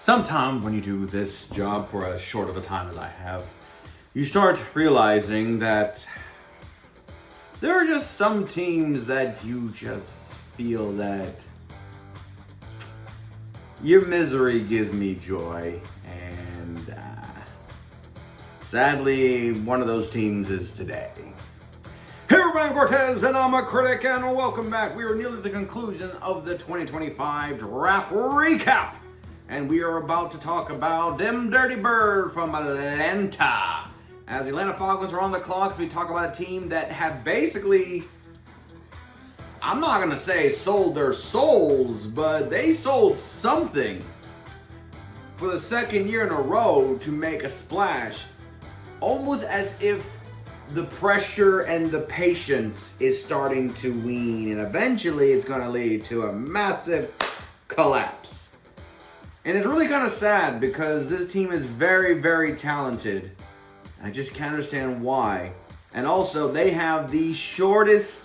Sometime when you do this job for as short of a time as I have, you start realizing that there are just some teams that you just feel that your misery gives me joy, and sadly, one of those teams is today. Hey everybody, I'm Cortes, and I'm a critic, and welcome back. We are nearly at the conclusion of the 2025 draft recap, and we are about to talk about them dirty bird from Atlanta. As the Atlanta Falcons are on the clock, we talk about a team that have basically, I'm not going to say sold their souls, but they sold something for the second year in a row to make a splash, almost as if the pressure and the patience is starting to wean, and eventually it's going to lead to a massive collapse. And it's really kind of sad because this team is very, very talented. I just can't understand why. And also, they have the shortest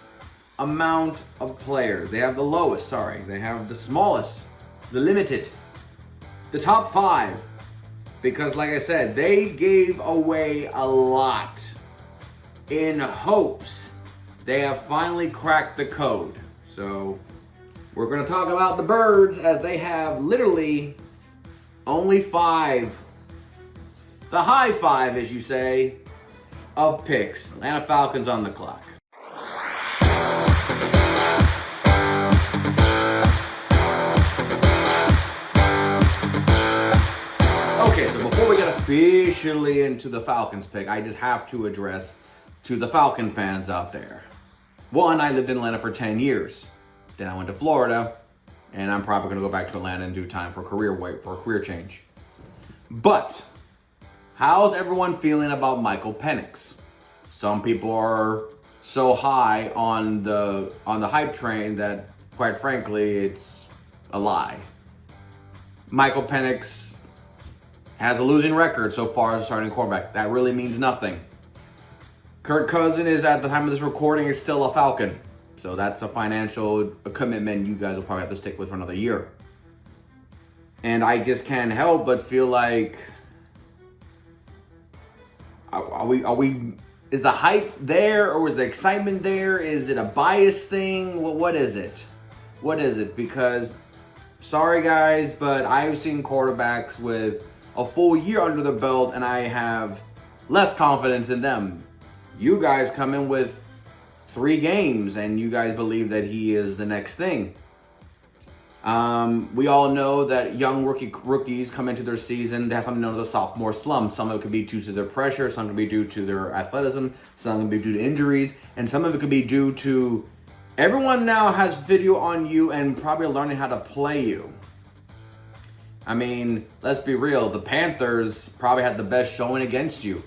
amount of players. They have the lowest, sorry. They have the smallest, the limited, the top 5. Because like I said, they gave away a lot in hopes they have finally cracked the code. So we're going to talk about the birds, as they have literally only 5, the high 5 as you say, of picks. Atlanta Falcons on the clock. Okay, so before we get officially into the Falcons pick, I just have to address to the Falcon fans out there. One, I lived in Atlanta for 10 years. Then I went to Florida, and I'm probably going to go back to Atlanta in due time for a career change. But how's everyone feeling about Michael Penix? Some people are so high on the hype train that, quite frankly, it's a lie. Michael Penix has a losing record so far as a starting quarterback. That really means nothing. Kirk Cousins is, at the time of this recording, is still a Falcon. So that's a financial commitment you guys will probably have to stick with for another year. And I just can't help but feel like, is the hype there, or is the excitement there? Is it a bias thing? What is it? What is it? Because, sorry guys, but I've seen quarterbacks with a full year under their belt, and I have less confidence in them. You guys come in with 3 games, and you guys believe that he is the next thing. We all know that young rookies come into their season, they have something known as a sophomore slump. Some of it could be due to their pressure, some could be due to their athleticism, some could be due to injuries, and some of it could be due to everyone now has video on you and probably learning how to play you. I mean, let's be real, the Panthers probably had the best showing against you.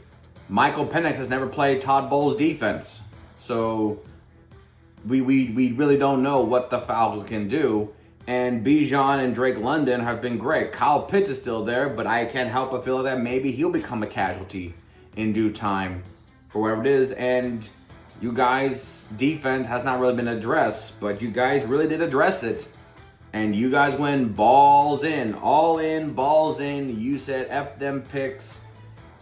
Michael Penix has never played Todd Bowles' defense. So we really don't know what the Falcons can do. And Bijan and Drake London have been great. Kyle Pitts is still there, but I can't help but feel that maybe he'll become a casualty in due time for whatever it is. And you guys' defense has not really been addressed, but you guys really did address it. And you guys went balls in, all in, balls in. You said F them picks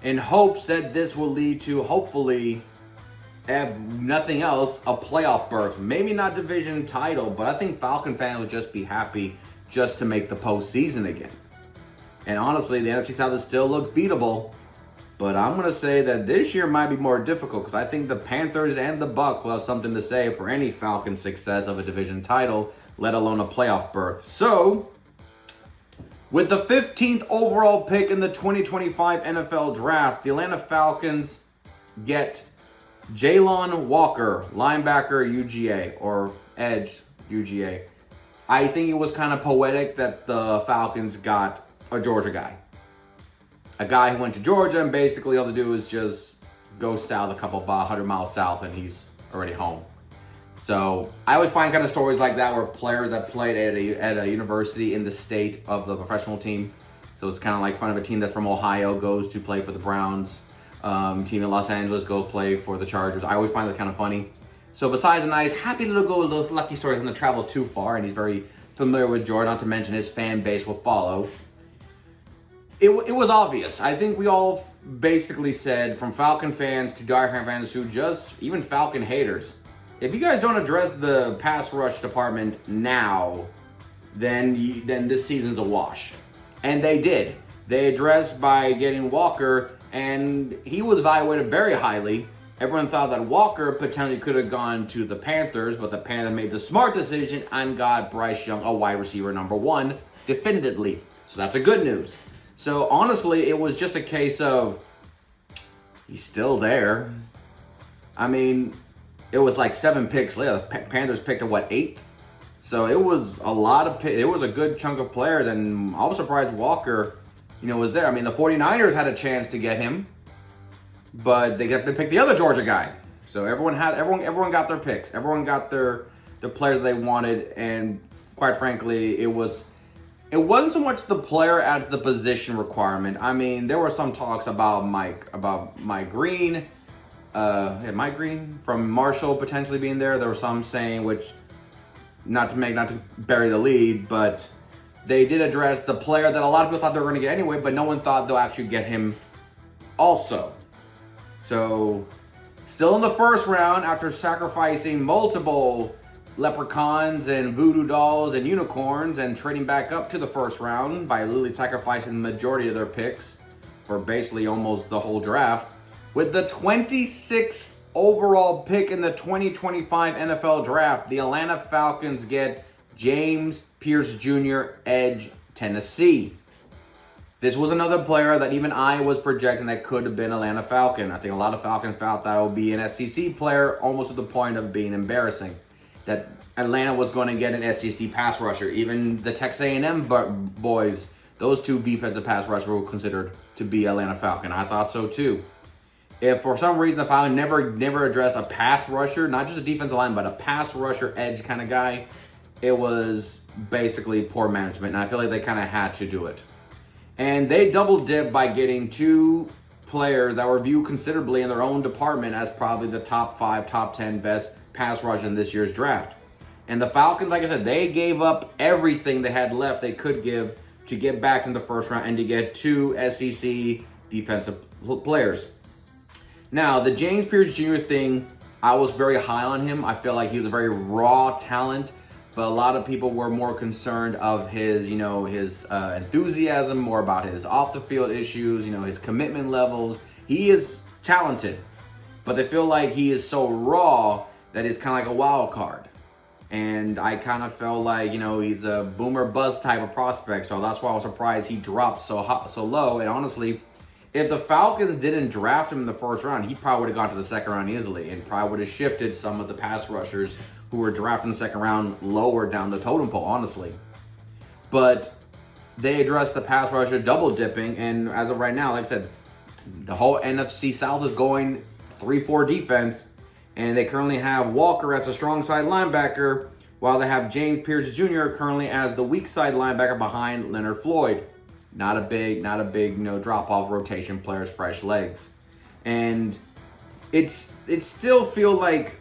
in hopes that this will lead to, hopefully, if nothing else, a playoff berth. Maybe not division title, but I think Falcon fans would just be happy just to make the postseason again. And honestly, the NFC South still looks beatable, but I'm going to say that this year might be more difficult because I think the Panthers and the Bucs will have something to say for any Falcon success of a division title, let alone a playoff berth. So, with the 15th overall pick in the 2025 NFL Draft, the Atlanta Falcons get Jalon Walker, linebacker UGA, or edge UGA. I think it was kind of poetic that the Falcons got a Georgia guy. A guy who went to Georgia, and basically all to do is just go south a couple 100 miles south, and he's already home. So I would find kind of stories like that where players that played at a university in the state of the professional team. So it's kind of like fun of a team that's from Ohio goes to play for the Browns. Team in Los Angeles goes play for the Chargers. I always find that kind of funny. So besides a nice, happy little go lucky story, doesn't travel too far, and he's very familiar with Jordan, not to mention his fan base will follow. it was obvious. I think we all basically said, from Falcon fans to diehard fans to just even Falcon haters, if you guys don't address the pass rush department now, then this season's a wash. And they did. They addressed by getting Walker, and he was evaluated very highly. Everyone thought that Walker potentially could have gone to the Panthers, but the Panthers made the smart decision and got Bryce Young, a wide receiver number 1, definitively. So that's a good news. So honestly, it was just a case of he's still there. I mean, it was like 7 picks later. The Panthers picked at 8th? So it was a lot of it was a good chunk of players, and I was surprised Walker, was there. I mean, the 49ers had a chance to get him, but they picked the other Georgia guy. So everyone got their picks. Everyone got the player they wanted, and quite frankly, it wasn't so much the player as the position requirement. I mean, there were some talks about Mike Green, Mike Green from Marshall potentially being there. There were some saying, which not to bury the lead, but they did address the player that a lot of people thought they were going to get anyway, but no one thought they'll actually get him also. So, still in the first round, after sacrificing multiple leprechauns and voodoo dolls and unicorns and trading back up to the first round by literally sacrificing the majority of their picks for basically almost the whole draft. With the 26th overall pick in the 2025 NFL Draft, the Atlanta Falcons get James Pierce Jr., edge, Tennessee. This was another player that even I was projecting that could have been Atlanta Falcon. I think a lot of Falcons felt that it would be an SEC player, almost to the point of being embarrassing. That Atlanta was going to get an SEC pass rusher. Even the Texas A&M boys, those 2 defensive pass rushers were considered to be Atlanta Falcon. I thought so too. If for some reason the Falcons never addressed a pass rusher, not just a defensive line, but a pass rusher edge kind of guy, it was basically poor management, and I feel like they kind of had to do it. And they double dipped by getting 2 players that were viewed considerably in their own department as probably the top 5, top 10 best pass rush in this year's draft. And the Falcons, like I said, they gave up everything they had left they could give to get back in the first round and to get 2 SEC defensive players. Now, the James Pierce Jr. thing, I was very high on him. I feel like he was a very raw talent, but a lot of people were more concerned of his enthusiasm, more about his off-the-field issues, his commitment levels. He is talented, but they feel like he is so raw that he's kind of like a wild card. And I kind of felt like, he's a boomer bust type of prospect, so that's why I was surprised he dropped so low. And honestly, if the Falcons didn't draft him in the first round, he probably would have gone to the second round easily and probably would have shifted some of the pass rushers who were drafted in the second round lower down the totem pole, honestly. But they addressed the pass rusher double dipping, and as of right now, like I said, the whole NFC South is going 3-4 defense, and they currently have Walker as a strong side linebacker, while they have James Pierce Jr. currently as the weak side linebacker behind Leonard Floyd. Not a big, drop-off rotation players, fresh legs. And it still feel like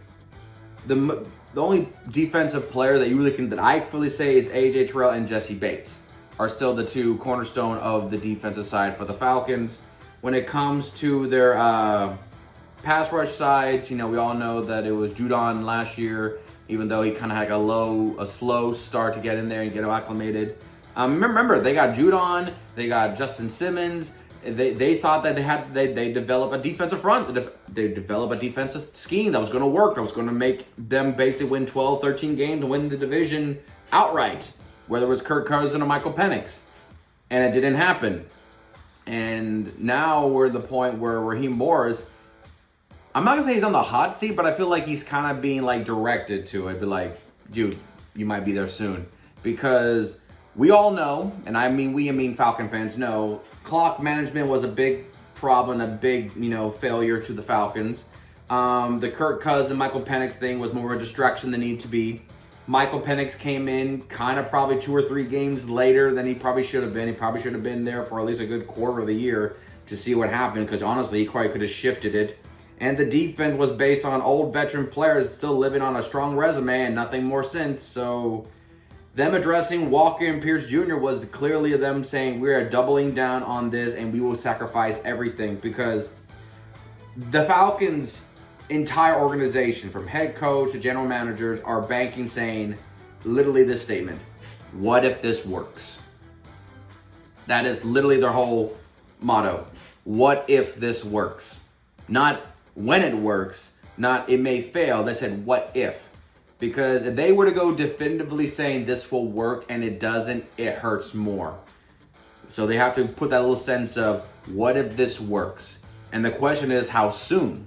the only defensive player that I fully say is A.J. Terrell and Jesse Bates are still the 2 cornerstone of the defensive side for the Falcons. When it comes to their pass rush sides, we all know that it was Judon last year, even though he kind of had a slow start to get in there and get acclimated. Remember, they got Judon, they got Justin Simmons. They thought that they develop a defensive front. They develop a defensive scheme that was going to work, that was going to make them basically win 12, 13 games and win the division outright, whether it was Kirk Cousins or Michael Penix. And it didn't happen. And now we're at the point where Raheem Morris, I'm not going to say he's on the hot seat, but I feel like he's kind of being directed to it. Be like, dude, you might be there soon. Because we all know, and I mean Falcon fans know, clock management was a big problem, a big, failure to the Falcons. The Kirk Cousins, Michael Penix thing was more of a distraction than needed to be. Michael Penix came in kind of probably 2 or 3 games later than he probably should have been. He probably should have been there for at least a good quarter of the year to see what happened, because honestly, he probably could have shifted it. And the defense was based on old veteran players still living on a strong resume and nothing more since. So them addressing Walker and Pierce Jr. was clearly them saying we are doubling down on this and we will sacrifice everything, because the Falcons' entire organization, from head coach to general managers, are banking, saying literally this statement: what if this works? That is literally their whole motto. What if this works? Not when it works, not it may fail. They said what if. Because if they were to go definitively saying this will work and it doesn't, it hurts more. So they have to put that little sense of what if this works? And the question is, how soon?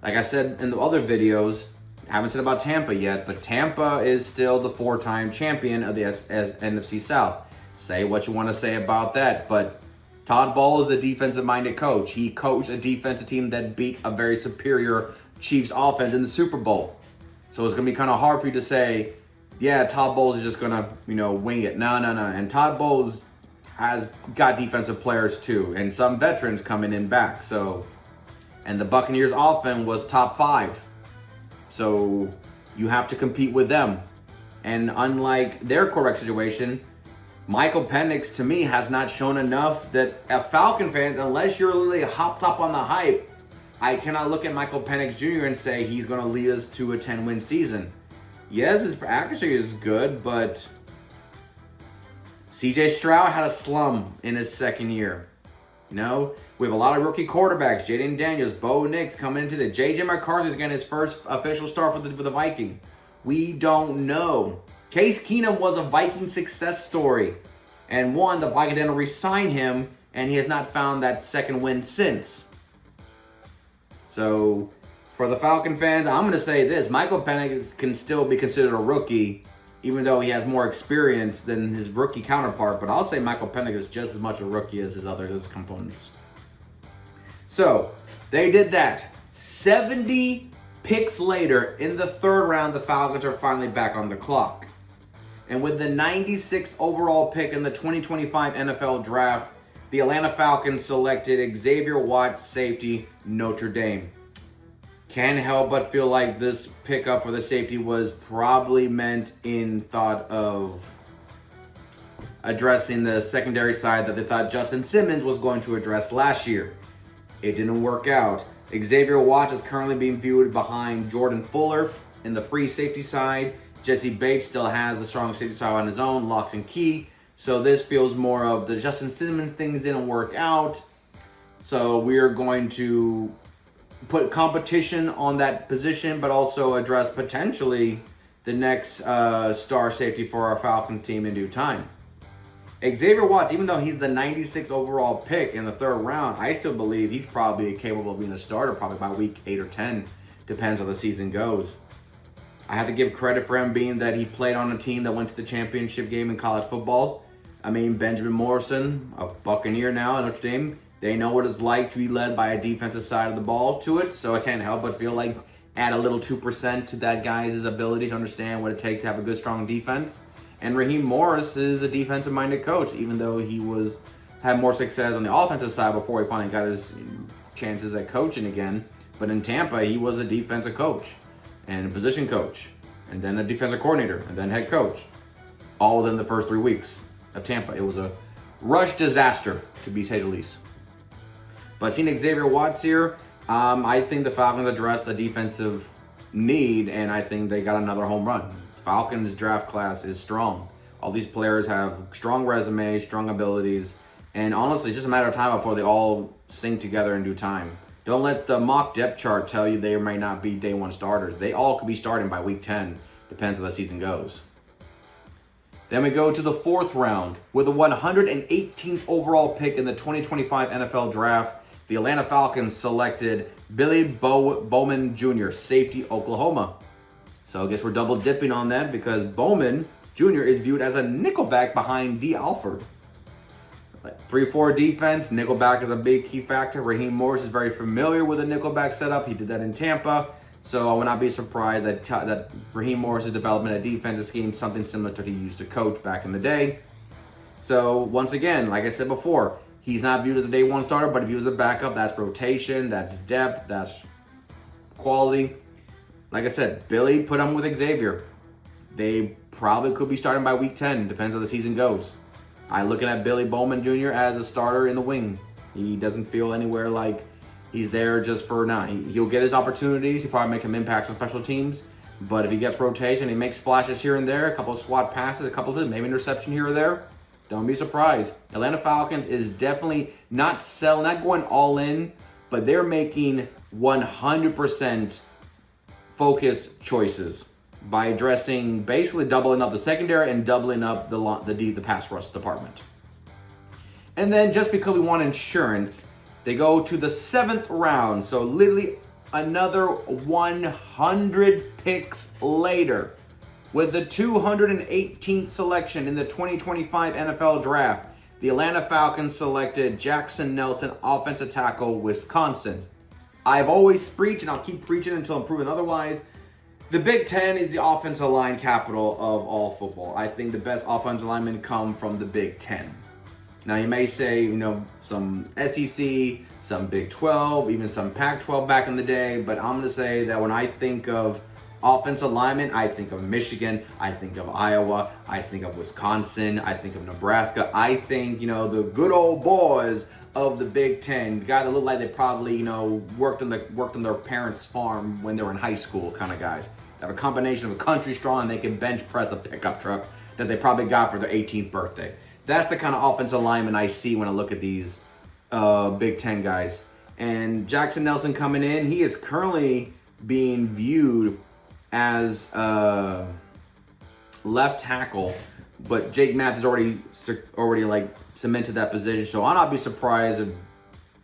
Like I said in the other videos, I haven't said about Tampa yet, but Tampa is still the 4-time champion of the NFC South. Say what you want to say about that, but Todd Bowles is a defensive-minded coach. He coached a defensive team that beat a very superior Chiefs offense in the Super Bowl. So it's going to be kind of hard for you to say, yeah, Todd Bowles is just going to, wing it. No. And Todd Bowles has got defensive players too, and some veterans coming in back. So, and the Buccaneers offense was top 5. So you have to compete with them. And unlike their quarterback situation, Michael Penix, to me, has not shown enough that a Falcon fan, unless you're really hopped up on the hype, I cannot look at Michael Penix Jr. and say he's going to lead us to a 10-win season. Yes, his accuracy is good, but CJ Stroud had a slump in his second year. We have a lot of rookie quarterbacks. Jaden Daniels, Bo Nix coming into the J.J. McCarthy is getting his first official start for the Viking. We don't know. Case Keenum was a Viking success story. And the Vikings didn't re-sign him, and he has not found that second win since. So, for the Falcon fans, I'm going to say this. Michael Penix can still be considered a rookie, even though he has more experience than his rookie counterpart. But I'll say Michael Penix is just as much a rookie as his other components. So, they did that. 70 picks later, in the third round, the Falcons are finally back on the clock. And with the 96th overall pick in the 2025 NFL Draft, the Atlanta Falcons selected Xavier Watts, safety, Notre Dame. Can't help but feel like this pickup for the safety was probably meant in thought of addressing the secondary side that they thought Justin Simmons was going to address last year. It didn't work out. Xavier Watts is currently being viewed behind Jordan Fuller in the free safety side. Jesse Bates still has the strong safety side on his own, locked and key. So this feels more of the Justin Simmons things didn't work out. So we're going to put competition on that position, but also address potentially the next star safety for our Falcon team in due time. Xavier Watts, even though he's the 96th overall pick in the third round, I still believe he's probably capable of being a starter probably by week 8 or 10. Depends how the season goes. I have to give credit for him being that he played on a team that went to the championship game in college football. Benjamin Morrison, a Buccaneer now at Notre Dame, they know what it's like to be led by a defensive side of the ball to it. So I can't help but feel like add a little 2% to that guy's ability to understand what it takes to have a good, strong defense. And Raheem Morris is a defensive-minded coach, even though he had more success on the offensive side before he finally got his chances at coaching again. But in Tampa, he was a defensive coach and a position coach, and then a defensive coordinator, and then head coach, all within the first 3 weeks of Tampa. It was a rush disaster, to say the least. But seeing Xavier Watts here, I think the Falcons addressed the defensive need, and I think they got another home run. Falcons draft class is strong. All these players have strong resumes, strong abilities, and honestly, it's just a matter of time before they all sync together in due time. Don't let the mock depth chart tell you they may not be day one starters. They all could be starting by week 10. Depends how the season goes. Then we go to the fourth round. With the 118th overall pick in the 2025 NFL Draft, the Atlanta Falcons selected Billy Bowman Jr., safety, Oklahoma. So I guess we're double dipping on that because Bowman Jr. is viewed as a nickelback behind D. Alford. 3-4 defense, nickelback is a big key factor. Raheem Morris is very familiar with the nickelback setup. He did that in Tampa. So I would not be surprised that Raheem Morris' development of defensive scheme, something similar to what he used to coach back in the day. So once again, like I said before, he's not viewed as a day one starter, but if he was a backup, that's rotation, that's depth, that's quality. Like I said, Billy put him with Xavier. They probably could be starting by week 10. Depends how the season goes. I'm looking at Billy Bowman Jr. as a starter in the wing. He doesn't feel anywhere like he's there just for now. He'll get his opportunities. He'll probably make some impacts on special teams. But if he gets rotation, he makes splashes here and there, a couple of swat passes, a couple of maybe interception here or there. Don't be surprised. Atlanta Falcons is definitely not going all in, but they're making 100% focus choices by addressing, basically doubling up the secondary and doubling up the pass rush department. And then just because we want insurance, they go to the 7th round. So literally another 100 picks later, with the 218th selection in the 2025 NFL Draft, the Atlanta Falcons selected Jackson Nelson, offensive tackle, Wisconsin. I've always preached, and I'll keep preaching until I'm proven otherwise, the Big Ten is the offensive line capital of all football. I think the best offensive linemen come from the Big Ten. Now you may say, some SEC, some Big 12, even some Pac-12 back in the day, but I'm going to say that when I think of offensive linemen, I think of Michigan, I think of Iowa, I think of Wisconsin, I think of Nebraska. I think, the good old boys of the Big Ten, guys that look like they probably, worked on their parents' farm when they were in high school kind of guys. They have a combination of a country strong and they can bench press a pickup truck that they probably got for their 18th birthday. That's the kind of offensive lineman I see when I look at these Big Ten guys. And Jackson Nelson coming in, he is currently being viewed as left tackle, but Jake Matthews already like cemented that position. So I'll not be surprised if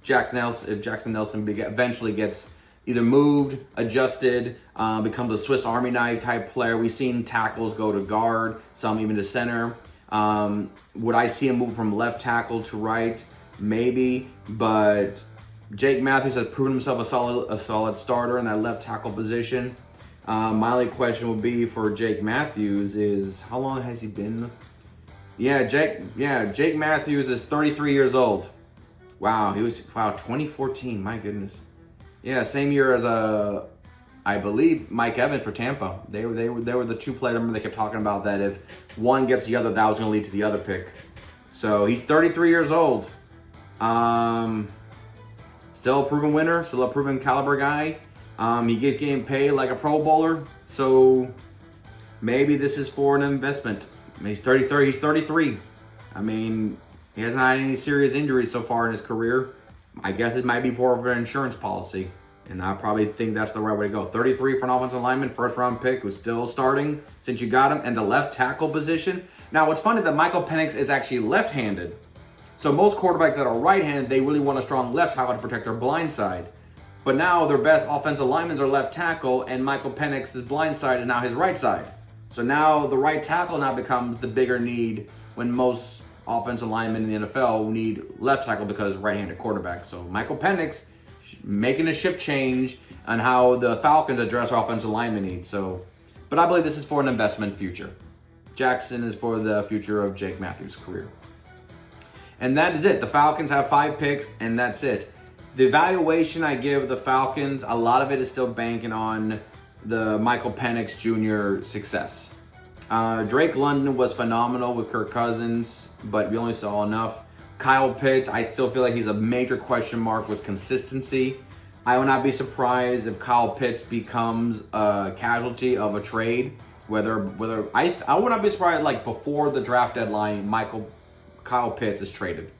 Jackson Nelson eventually gets either moved, adjusted, becomes a Swiss Army knife type player. We've seen tackles go to guard, some even to center. Would I see him move from left tackle to right? Maybe, but Jake Matthews has proven himself a solid starter in that left tackle position. My only question would be for Jake Matthews is, how long has he been? Jake Matthews is 33 years old. Wow, 2014, my goodness. Yeah, same year as I believe Mike Evans for Tampa. They were the two players. I remember they kept talking about that if one gets the other, that was going to lead to the other pick. So he's 33 years old. Still a proven winner, still a proven caliber guy. He gets getting paid like a Pro Bowler. So maybe this is for an investment. He's 33. I mean, he hasn't had any serious injuries so far in his career. I guess it might be for an insurance policy. And I probably think that's the right way to go. 33 for an offensive lineman, first round pick, who's still starting since you got him, and the left tackle position. Now, what's funny that Michael Penix is actually left-handed. So most quarterbacks that are right-handed, they really want a strong left tackle to protect their blind side. But now their best offensive linemen are left tackle, and Michael Penix's blind side is now his right side. So now the right tackle now becomes the bigger need when most offensive linemen in the NFL need left tackle because right-handed quarterback. So Michael Penix making a shift change on how the Falcons address offensive lineman needs. But I believe this is for an investment future. Jackson is for the future of Jake Matthews' career. And that is it. The Falcons have 5 picks, and that's it. The evaluation I give the Falcons, a lot of it is still banking on the Michael Penix Jr. success. Drake London was phenomenal with Kirk Cousins, but we only saw enough. Kyle Pitts, I still feel like he's a major question mark with consistency. I would not be surprised if Kyle Pitts becomes a casualty of a trade. I would not be surprised like before the draft deadline, Kyle Pitts is traded.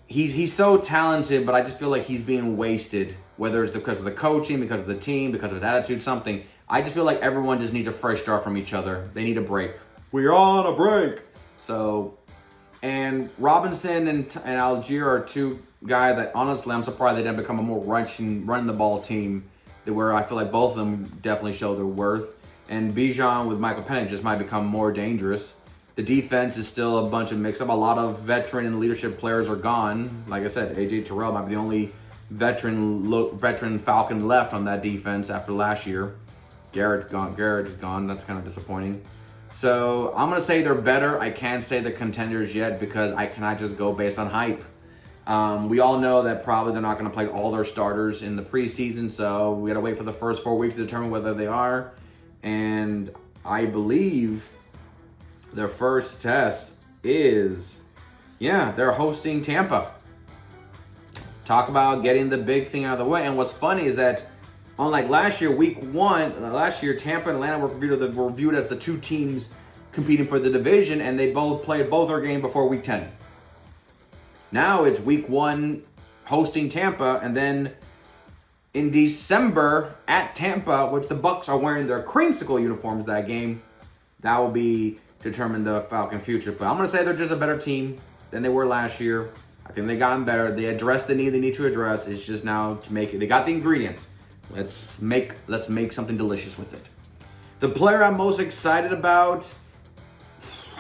He's so talented, but I just feel like he's being wasted. Whether it's because of the coaching, because of the team, because of his attitude, something. I just feel like everyone just needs a fresh start from each other. They need a break. We're on a break. And Robinson and Algier are two guys that honestly I'm surprised they didn't become a more run the ball team. Where I feel like both of them definitely show their worth. And Bijan with Michael Penix just might become more dangerous. The defense is still a bunch of mix-up. A lot of veteran and leadership players are gone. Like I said, A.J. Terrell might be the only veteran Falcon left on that defense after last year. Garrett is gone. That's kind of disappointing. So I'm going to say they're better. I can't say the contenders yet because I cannot just go based on hype. We all know that probably they're not going to play all their starters in the preseason, so we got to wait for the first 4 weeks to determine whether they are. And I believe their first test is, they're hosting Tampa. Talk about getting the big thing out of the way. And what's funny is that, unlike last year, week 1, last year Tampa and Atlanta were viewed as the two teams competing for the division, and they both played both their game before week 10. Now it's week 1 hosting Tampa, and then in December at Tampa, which the Bucs are wearing their creamsicle uniforms that game, that will be determine the Falcon future. But I'm going to say they're just a better team than they were last year. I think they've gotten better. They addressed the need they need to address. It's just now to make it. They got the ingredients. Let's make something delicious with it. The player I'm most excited about,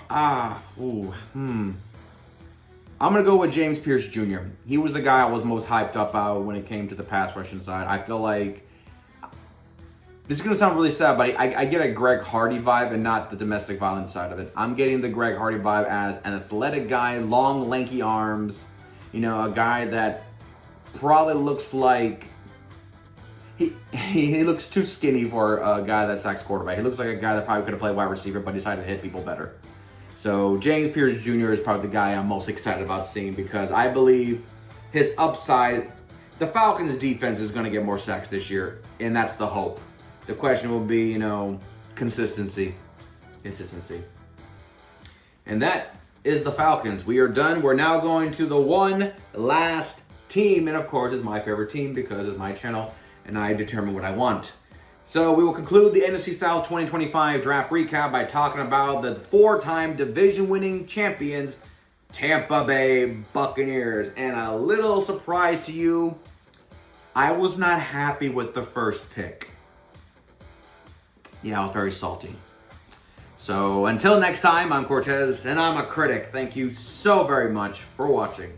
I'm going to go with James Pierce Jr. He was the guy I was most hyped up about when it came to the pass rushing side. I feel like, this is going to sound really sad, but I get a Greg Hardy vibe and not the domestic violence side of it. I'm getting the Greg Hardy vibe as an athletic guy, long, lanky arms, a guy that probably looks like, he looks too skinny for a guy that sacks quarterback. He looks like a guy that probably could have played wide receiver, but decided to hit people better. So James Pierce Jr. is probably the guy I'm most excited about seeing, because I believe his upside, the Falcons defense is going to get more sacks this year, and that's the hope. The question will be, consistency. And that is the Falcons. We are done. We're now going to the one last team, and of course it's my favorite team because it's my channel and I determine what I want. So we will conclude the NFC South 2025 draft recap by talking about the 4-time division-winning champions, Tampa Bay Buccaneers. And a little surprise to you, I was not happy with the first pick. I was very salty. So until next time, I'm Cortez, and I'm a critic. Thank you so very much for watching.